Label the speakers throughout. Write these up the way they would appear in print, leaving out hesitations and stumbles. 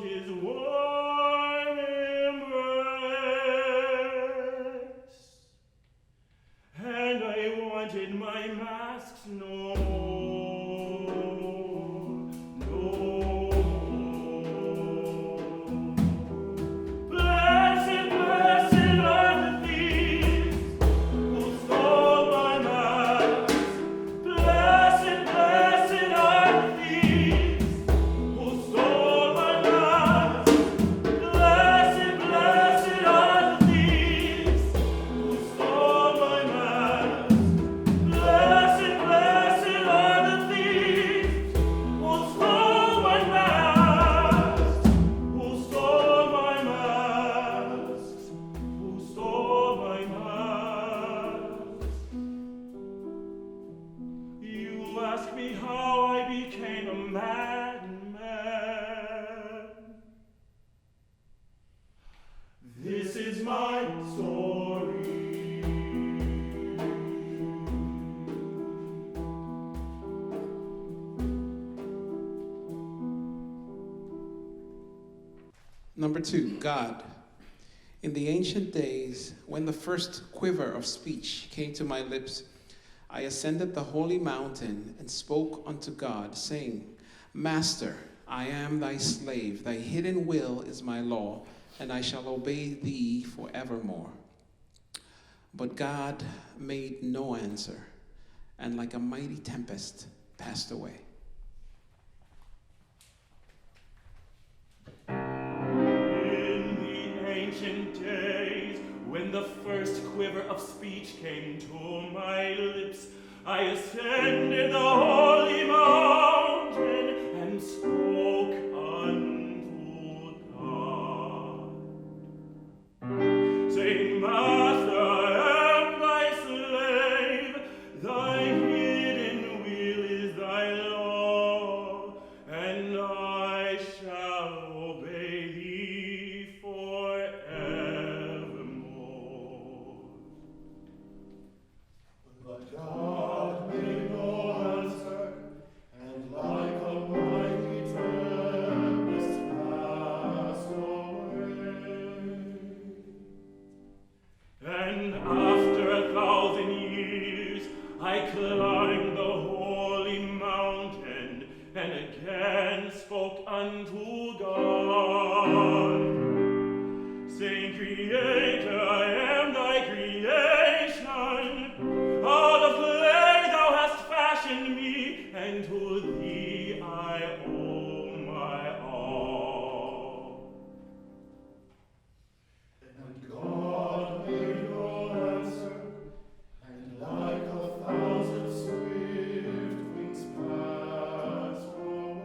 Speaker 1: his warm embrace, and I wanted my masks no more, no more. Blessed, blessed are the thieves who stole my mask. Blessed, blessed are the thieves who stole my mask. Blessed, blessed are the thieves who stole my mask. Blessed, blessed are the thieves who stole my masks, who stole my masks, who stole my masks. You ask me how I became a madman. This is my story.
Speaker 2: Number 2, God. In the ancient days, when the first quiver of speech came to my lips, I ascended the holy mountain and spoke unto God, saying, Master, I am thy slave, thy hidden will is my law, and I shall obey thee forevermore. But God made no answer, and like a mighty tempest passed away.
Speaker 1: In the ancient days, when the first quiver of speech came to my lips, I ascended the holy mountain and spoke unto God, saying, Master, I am thy slave, thy hidden will is thy law, and I shall obey thee forevermore.
Speaker 3: But God made no answer, and like a mighty tempest passed away.
Speaker 1: And after 1,000 years, I climbed the holy mountain and again spoke unto God, saying, Creator, I am thy creation. Out of clay thou hast fashioned me, and to thee I owe my all.
Speaker 3: And God made no answer, and like 1,000 swift wings passed away.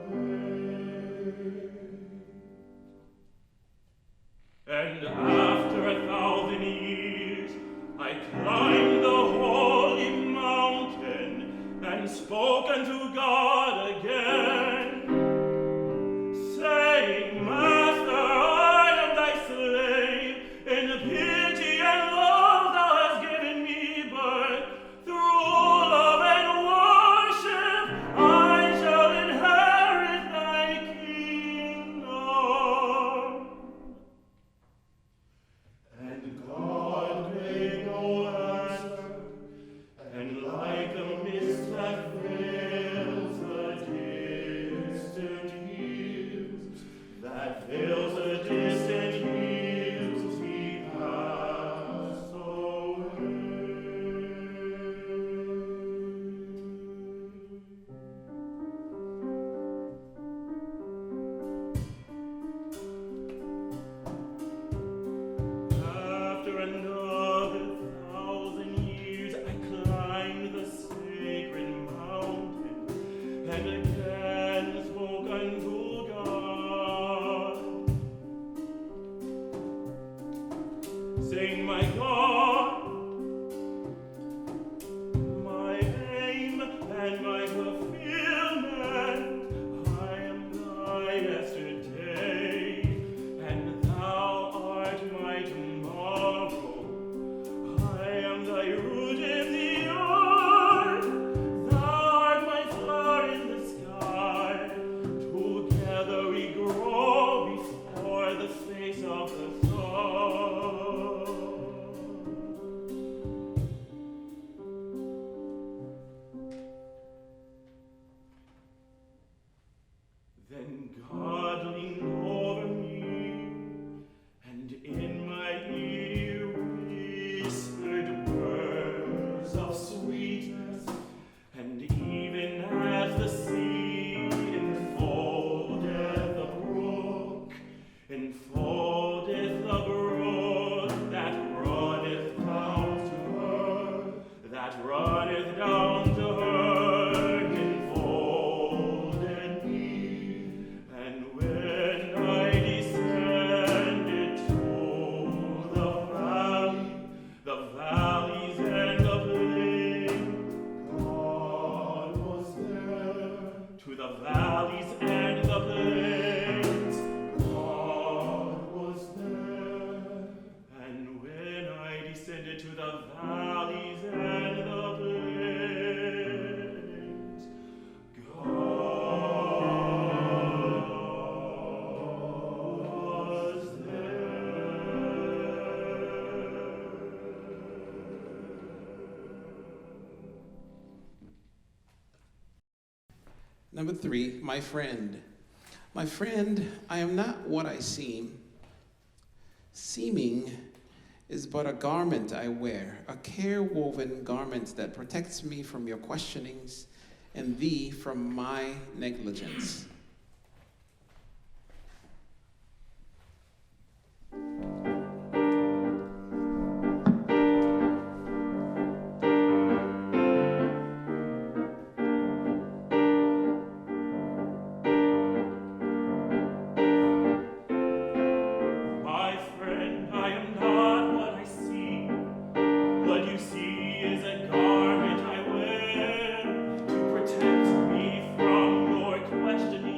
Speaker 1: And after 1,000 years, I climbed the holy mountain and spoke unto God again, saying, Master, I am thy slave. In pity and love thou hast given me birth. Through love and worship I shall inherit thy kingdom.
Speaker 3: And God made no answer, and like the mist that veils the distant hills, he passed away.
Speaker 1: After another 1,000 years, I climbed the sacred mountain and again spoke unto God, saying, My God, my aim and my fulfillment, I am thy yesterday, and thou art my tomorrow. I am thy root in the earth, thou art my flower in the sky. Together we grow enfoldeth the brook that runneth down to her, that runneth down to her, enfolded me. And when I descended to the valleys and the plains, God was there. To the valleys and the plains, God was there. And when I descended to the valleys and the plains, God was there.
Speaker 2: Number 3, my friend. My friend, I am not what I seem. Seeming is but a garment I wear, a care-woven garment that protects me from your questionings and thee from my negligence.
Speaker 1: My friend, I am not what I seem. What you see is a garment I wear to protect me from your questioning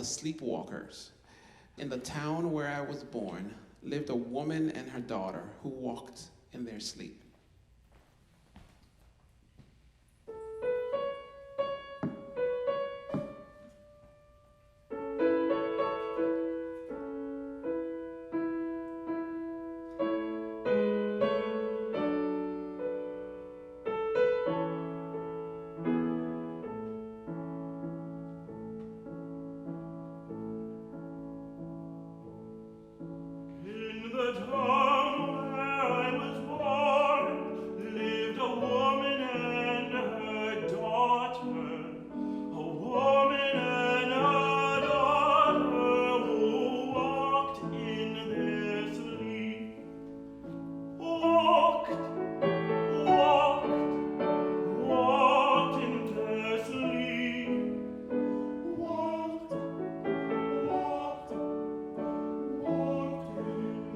Speaker 2: the sleepwalkers. In the town where I was born lived a woman and her daughter who walked in their sleep.
Speaker 1: In the town where I was born lived a woman and her daughter, a woman and her daughter who walked in their sleep. Walked in their sleep. Walked in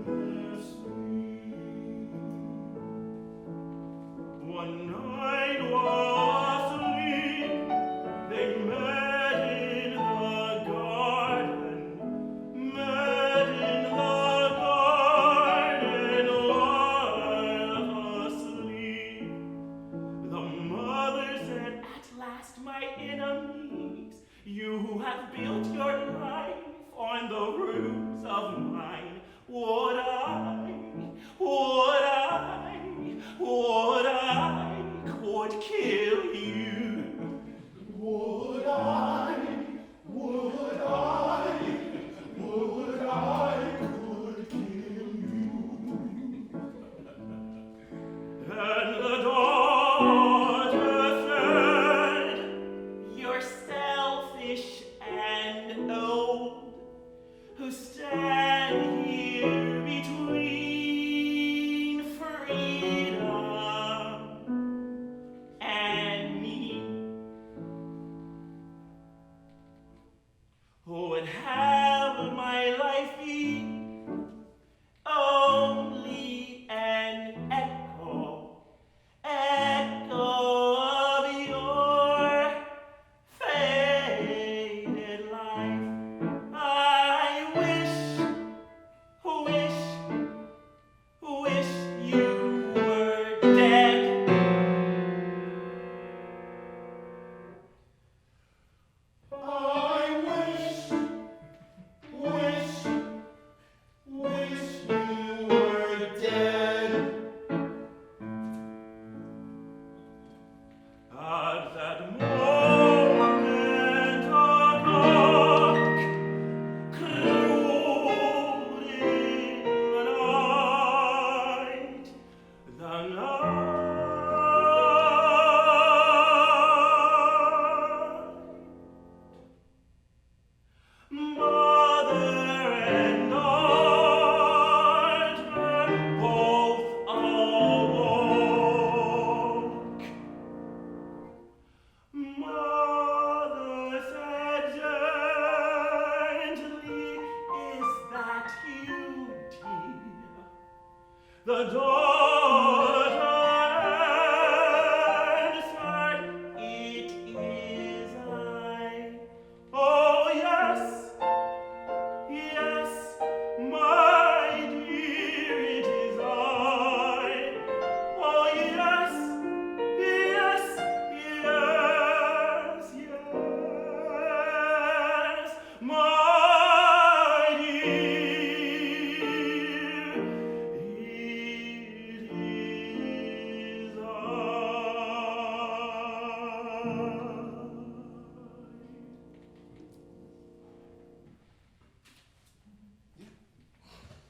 Speaker 1: their sleep. One night while asleep, they met in the garden, while asleep. The mother said, "At last, my enemies, you who have built your life on the roofs of mine, would I could kill you. Would I could kill you." And the daughter said, "You're selfish and old, who stand here between freedom and me. Who would have my life be only an echo of your faded life. I wish you were dead." I wish you were dead. At that moment, a cock crowed in the night. Mother and daughter both awoke. Mother said gently, "Is that you, dear?" The daughter answered, "It is I." "Oh, yes, my dear, it is I. Oh, yes, my dear, it is I."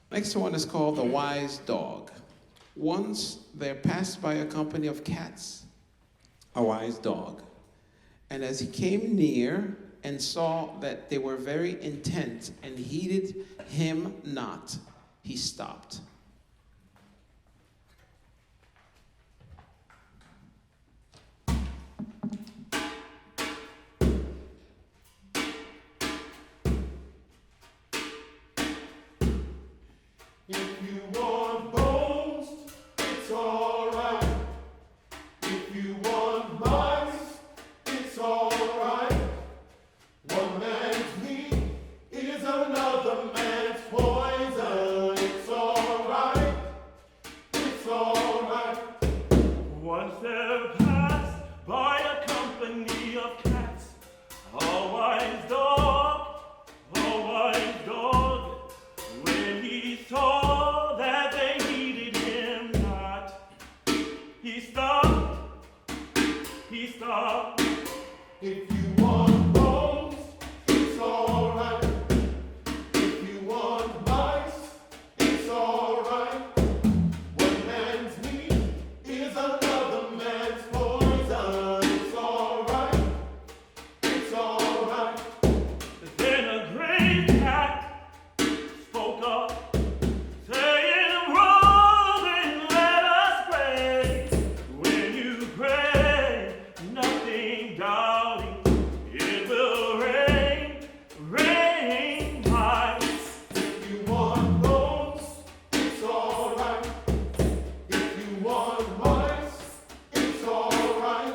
Speaker 2: Next one is called The Wise Dog. Once there passed by a company of cats a wise dog, and as he came near and saw that they were very intent and heeded him not, he stopped.
Speaker 3: If you want bones, it's alright. If you want mice, it's alright. One man's meat
Speaker 1: Once there passed by a company of cats, a wise dog, when he saw that they heeded him not, he stopped.
Speaker 3: If you want bones, it's alright. If you want mice, it's alright. One man's meat is another man's poison. It's alright. It's alright.
Speaker 1: Then a great cat spoke up, saying, "Brother, let us pray. When you pray, nothing doubting, it will rain mice."
Speaker 3: If you want bones, it's alright. If you want mice, it's alright.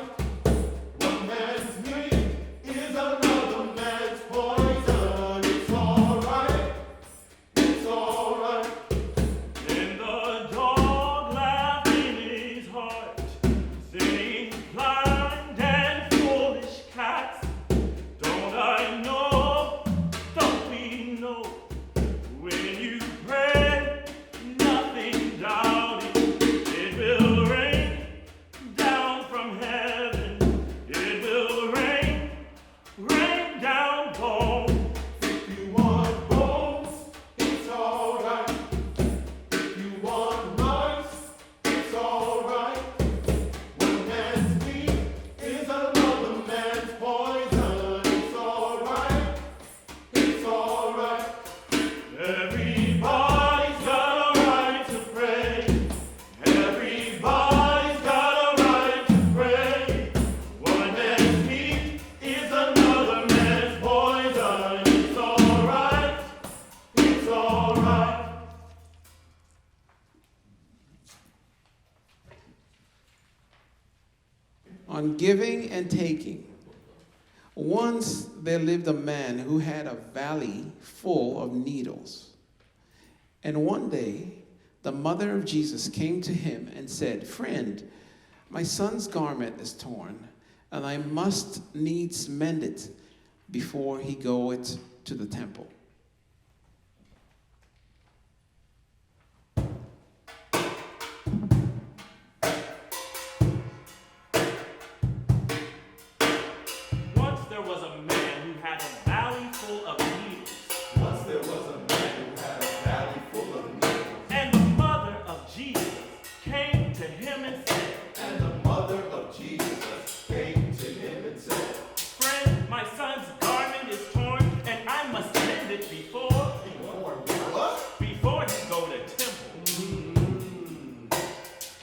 Speaker 3: One man's meat is another man's poison. It's alright. It's alright.
Speaker 1: Then the dog laughed in his heart, saying, "Blind and foolish cats, don't I know, don't we know? When you pray, nothing doubting, it will rain down from heaven. It will rain down bones."
Speaker 3: If you want bones, it's alright. If you want mice, it's alright. One man's meat is another man's poison. It's alright. It's alright.
Speaker 1: Everybody's got a right to pray. Everybody's got a right to pray. One man's meat is another man's poison. It's alright. It's alright.
Speaker 2: On giving and taking. Once there lived a man who had a valley full of needles. And one day, the mother of Jesus came to him and said, "Friend, my son's garment is torn, and I must needs mend it before he goeth to the temple."
Speaker 1: Once there was a man who had a valley full of needles,
Speaker 3: Once there was a man who had a valley full of needles.
Speaker 1: and the mother of Jesus came to him and said,
Speaker 3: And the mother of Jesus came to him and said,
Speaker 1: "Friend, my son's garment is torn, and I must mend it before
Speaker 3: What?
Speaker 1: he go to temple."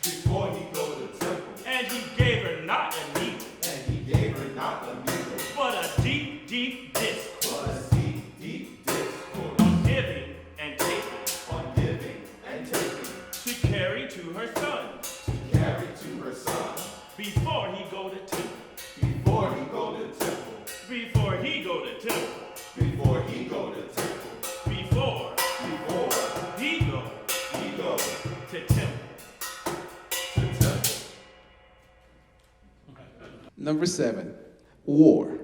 Speaker 3: Before he go to temple.
Speaker 1: And he gave her not a needle,
Speaker 3: And he gave her not a needle,
Speaker 1: but a deep, deep disc
Speaker 3: but a deep, deep discourse
Speaker 1: on giving and taking
Speaker 3: on giving and taking
Speaker 1: to carry to her son
Speaker 3: to carry to her son.
Speaker 1: before he go to temple.
Speaker 3: Before he go to temple.
Speaker 1: Before he go to temple.
Speaker 3: Before he go to temple.
Speaker 1: Before
Speaker 3: Before
Speaker 1: he go
Speaker 3: he go
Speaker 1: to temple.
Speaker 3: to temple.
Speaker 2: Number 7, war.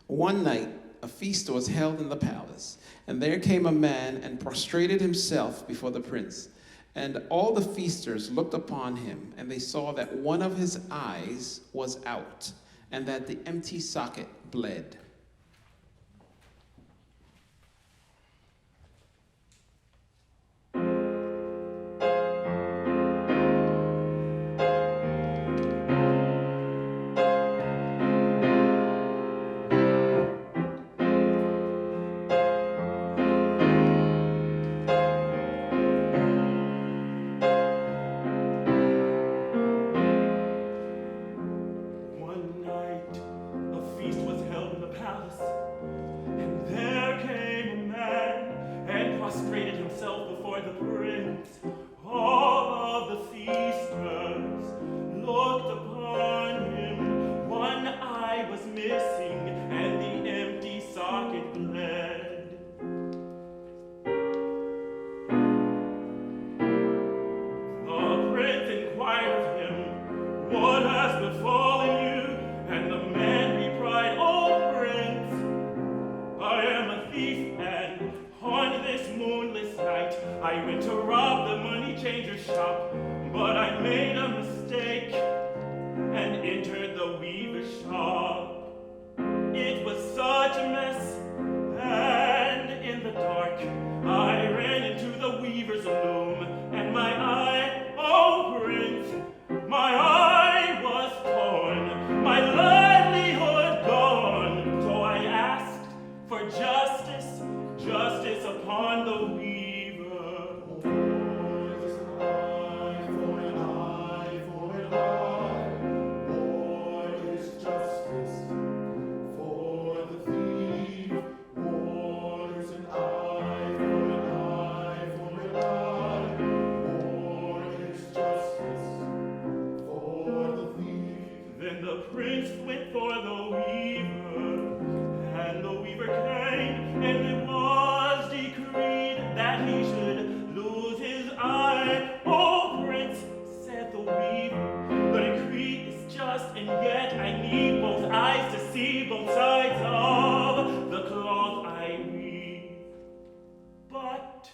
Speaker 2: One night, a feast was held in the palace, and there came a man and prostrated himself before the prince. And all the feasters looked upon him, and they saw that one of his eyes was out, and that the empty socket bled.
Speaker 1: One night, a feast was held in the palace. the prince went for the weaver, and the weaver came, and it was decreed that he should lose his eye. "Oh, prince," said the weaver, "the decree is just, and yet I need both eyes to see both sides of the cloth I weave. But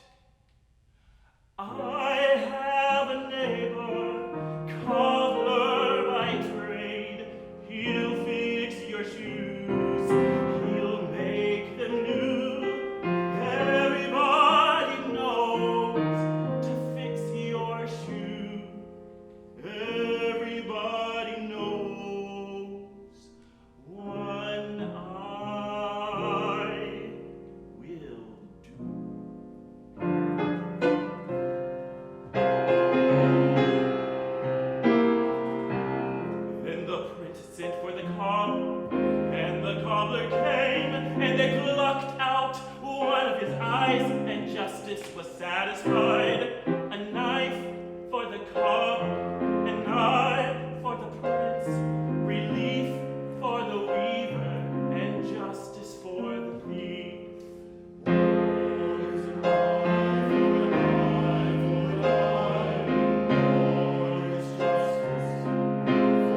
Speaker 1: I have a neighbor, cobbler by trade. He'll fix your shoes, he'll make them new. Everybody knows to fix your shoe. Everybody knows one I will do." Then the prince sent for the cobbler, and the cobbler came, and they plucked out one of his eyes, and justice was satisfied. A knife for the cobbler, an eye for the prince, relief for the weaver, and justice for the thief. All is an eye for an eye for an eye. All is justice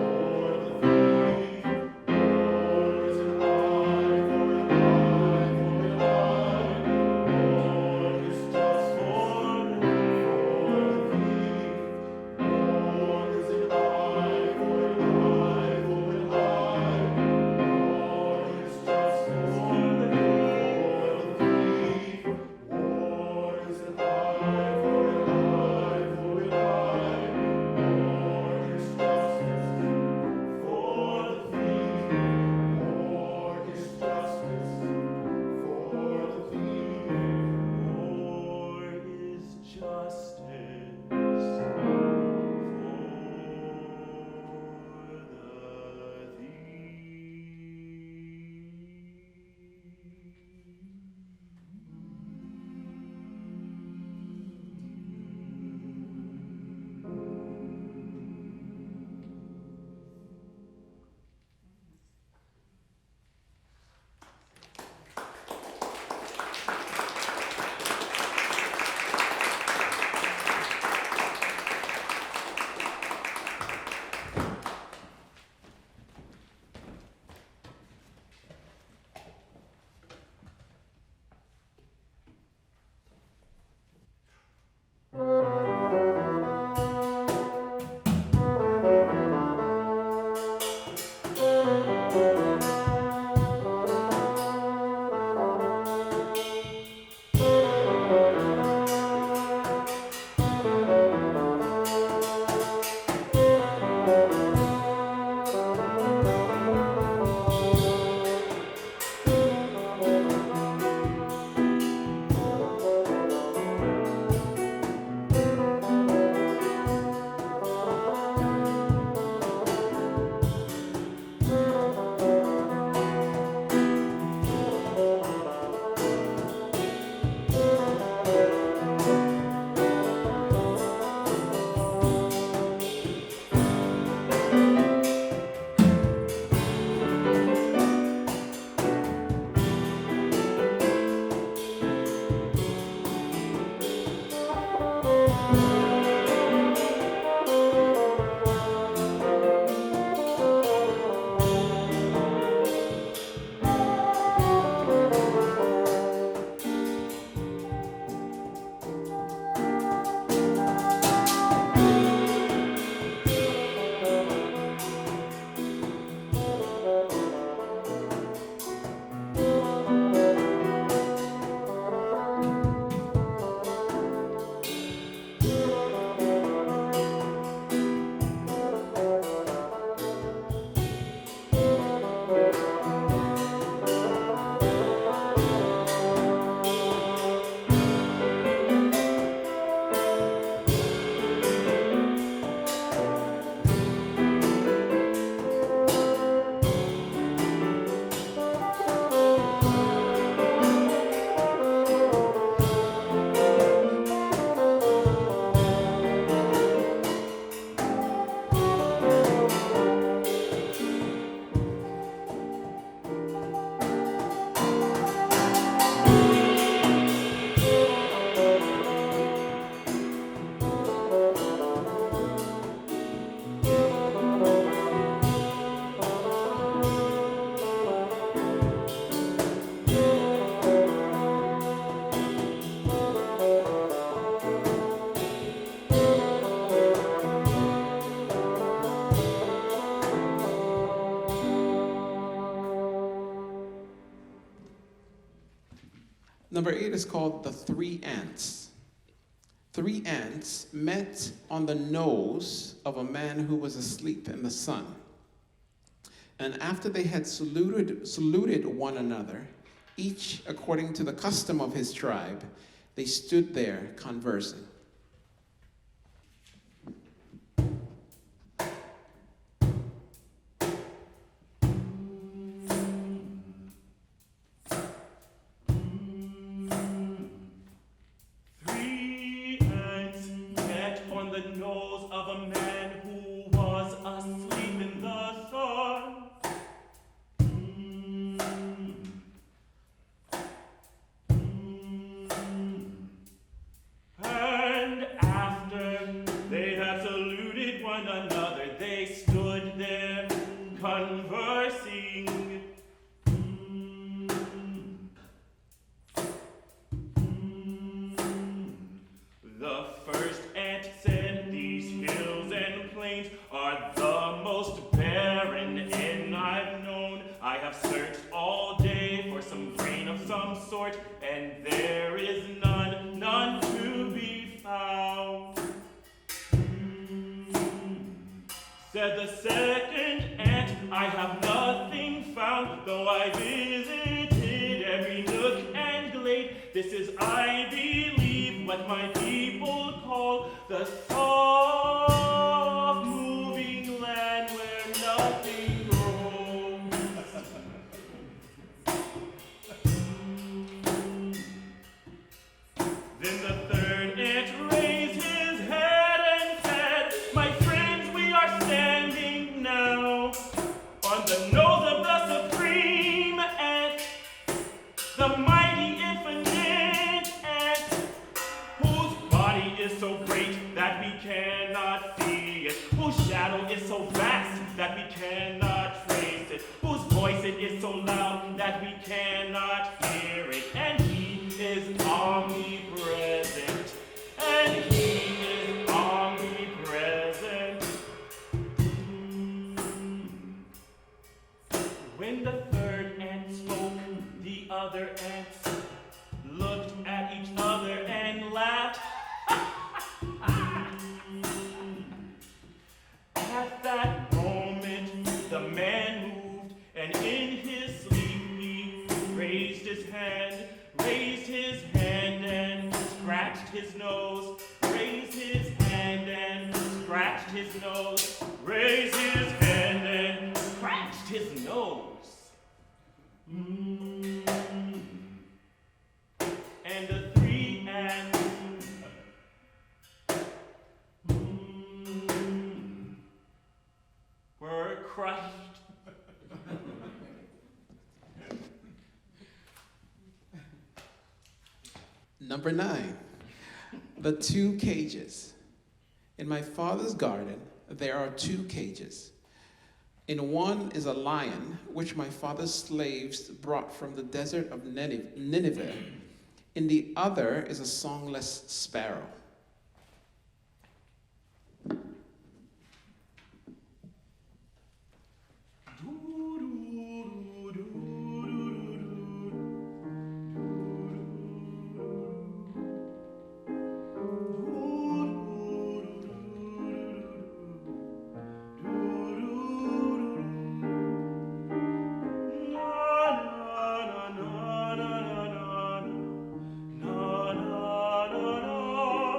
Speaker 1: for the thief. All is an eye for an eye for an eye. All is justice for the thief.
Speaker 2: Number 8 is called the three ants. 3 ants met on the nose of a man who was asleep in the sun. And after they had saluted one another, each according to the custom of his tribe, they stood there conversing.
Speaker 1: Said the second ant, I have nothing found, though I visited every nook and glade. This is, I believe, what my people call the soft moving land where nothing grows. Then the third ant raised his head and said, my friends, we are standing now on the nose of the supreme ant, the mighty infinite ant, whose body is so great that we cannot see it, whose shadow is so vast that we cannot trace it, whose voice it is so loud that we cannot hear it, and he is omnipresent, and he is omnipresent. When the third ant spoke, the other ants looked at each other and laughed. At that moment, the man moved, and in his sleep he raised his hand and scratched his nose, raised his hand and scratched his nose, raised his hand and scratched his nose. And the three ants were crushed.
Speaker 2: Number 9, the 2 cages. In my father's garden, there are 2 cages. In one is a lion, which my father's slaves brought from the desert of Nineveh. In the other is a songless sparrow.
Speaker 1: Na na na na na na na na na.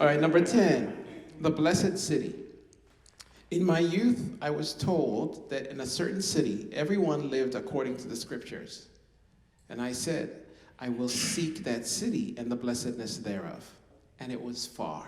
Speaker 2: All right, number 10, the blessed city. In my youth, I was told that in a certain city, everyone lived according to the scriptures. And I said, I will seek that city and the blessedness thereof. And it was far.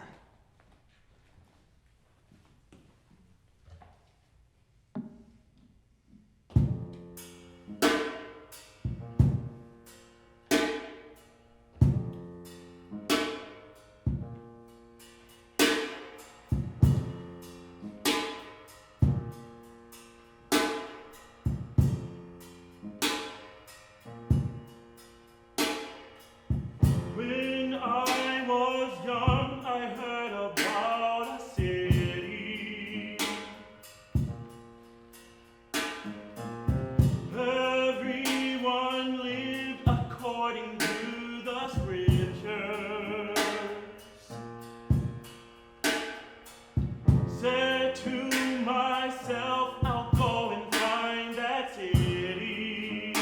Speaker 1: When I was young, I heard about a city. Everyone lived according to the scriptures. Said to myself, I'll go and find that city.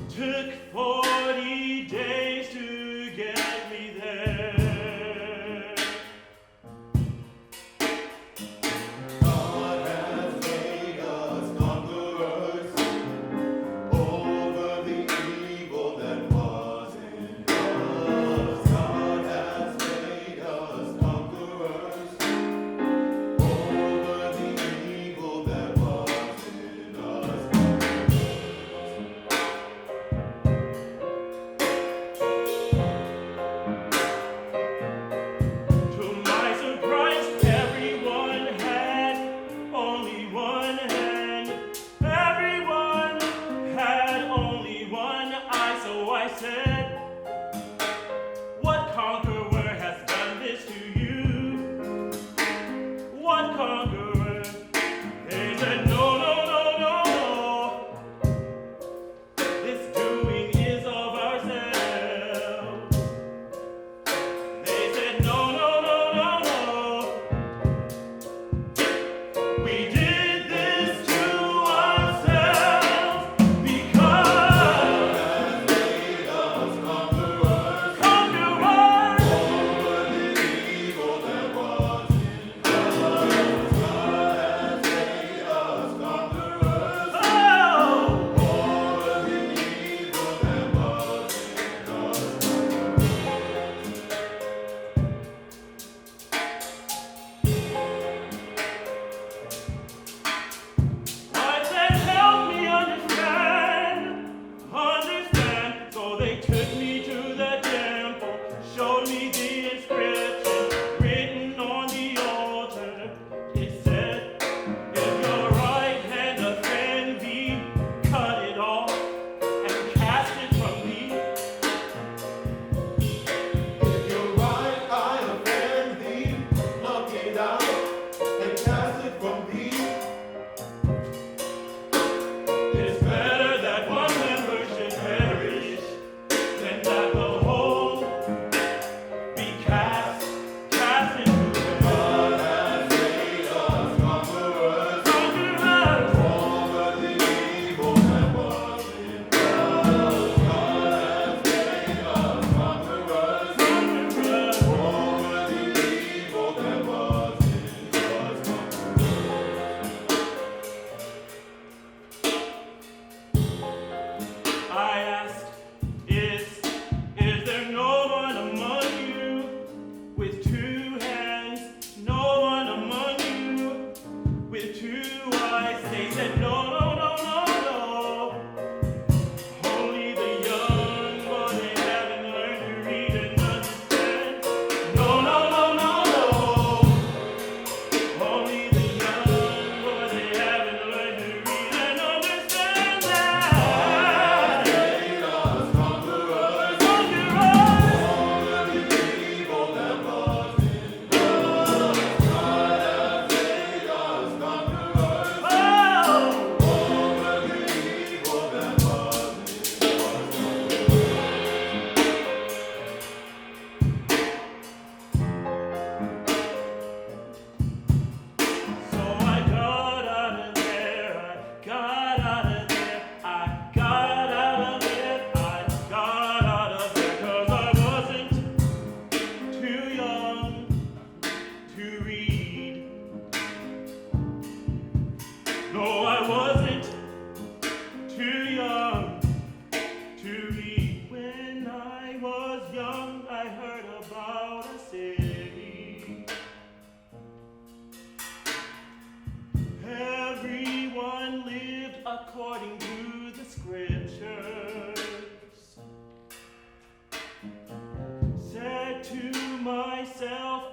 Speaker 1: Took 40 days to get me there.
Speaker 3: God has made us conquerors over the evil that was in us. God has made us conquerors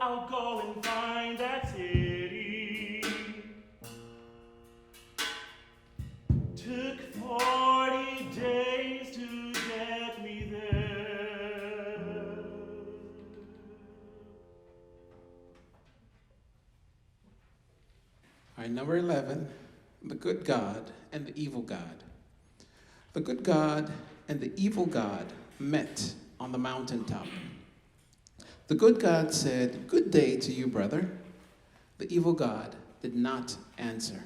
Speaker 1: I'll go and find that city. Took 40 days to get me there.
Speaker 2: All right, number 11, the good God and the evil God. The good God and the evil God met on the mountaintop. The good God said, "Good day to you, brother." The evil God did not answer.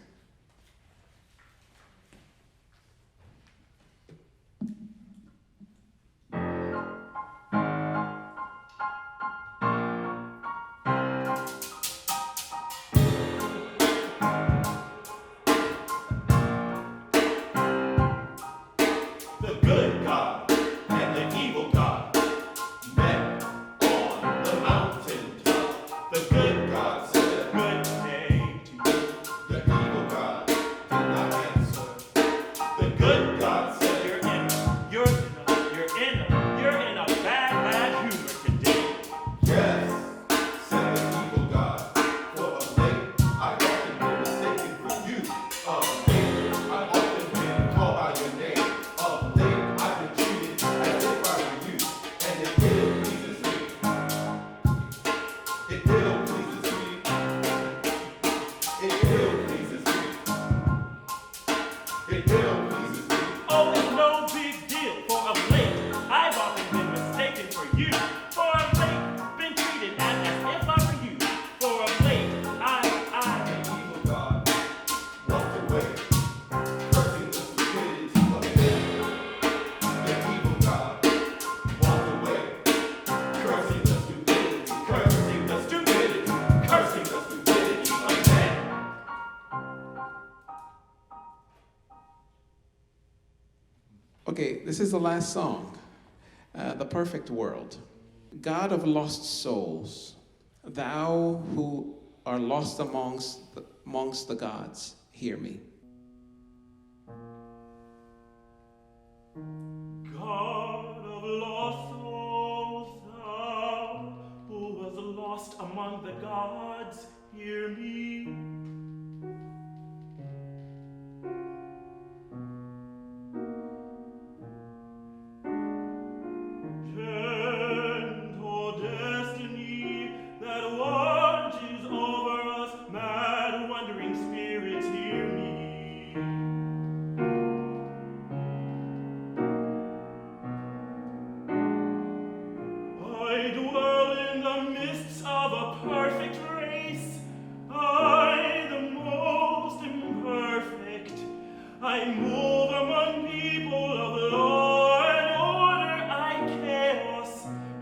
Speaker 3: The good God and the evil God met on the mountaintop. The good God said,
Speaker 1: Good day to you.
Speaker 3: the evil God did not answer. The good God said,
Speaker 1: You're in a bad humor today.
Speaker 3: yes, said the evil God. For of late I often been mistaken for you. Of late I often been called by your name. Of late I've been treated as if I were you. And it ill pleases me. It ill pleases me. It ill pleases me. It ill pleases me.
Speaker 1: Oh, it's no big deal. For of late, I've often been mistaken for you. For of late, been treated as if I were you. For of late,
Speaker 3: The evil God walked away, cursing the stupidity of men. The evil God walked away, cursing the stupidity, cursing the stupidity, cursing the stupidity of men.
Speaker 2: Okay, this is the last song, The Perfect World. God of lost souls, thou who are lost amongst the gods, hear me.
Speaker 1: God of lost souls, thou who was lost among the gods, hear me. Gentle destiny that watches over us, mad wandering spirits, hear me. I dwell in the midst of a perfect race, I the most imperfect. I move among people of law and order, I chaos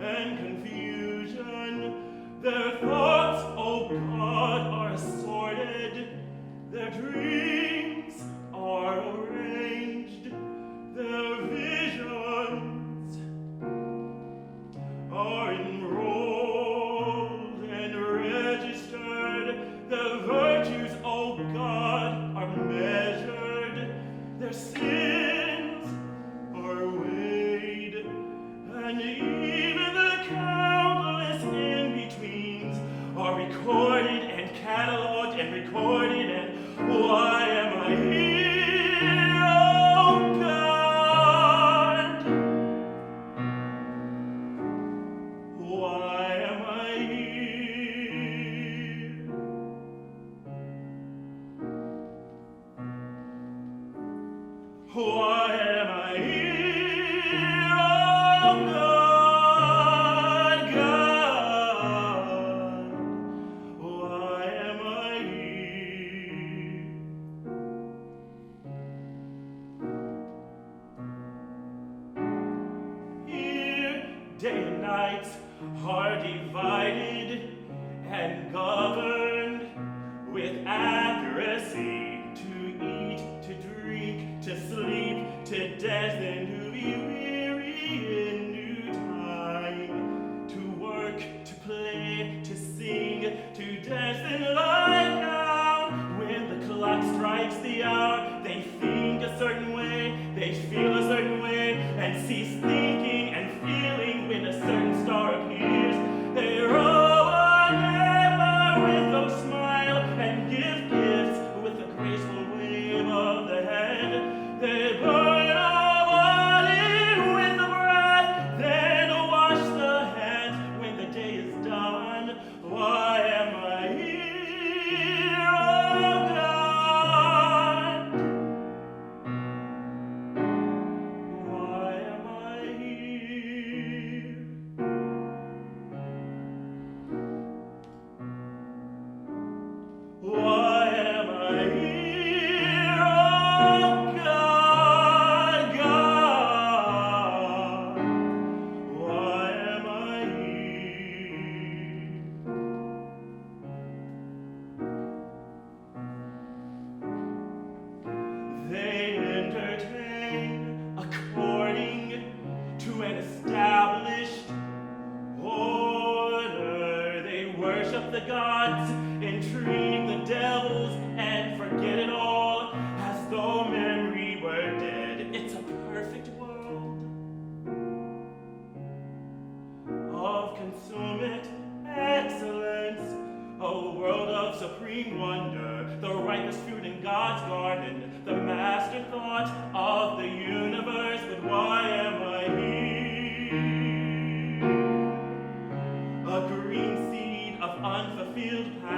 Speaker 1: and confusion. Their thoughts, O God, are assorted, their dreams are arranged, their visions are enrolled and registered, their virtues, O God, are measured, their sins are weighed, and even the countless in-betweens are recorded and cataloged and recorded, and why am I here, O God? Why am I here? Why am I here, oh God, God? Why am I here? Here, day and night are divided and governed with accuracy, to eat, to drink, to sleep, to death, and to be weary in due time, to work, to play, to sing, to dance and lie down. When the clock strikes the hour, they think a certain way, they feel a certain way, and cease thinking and feeling when a certain star appears. They roll on worship the gods, intrigue the devils, and forget it all as though memory were dead. It's a perfect world of consummate excellence, a world of supreme wonder, the ripest fruit in God's garden, the master thought of the universe. But why am I here? A green seed of unfulfilled passion.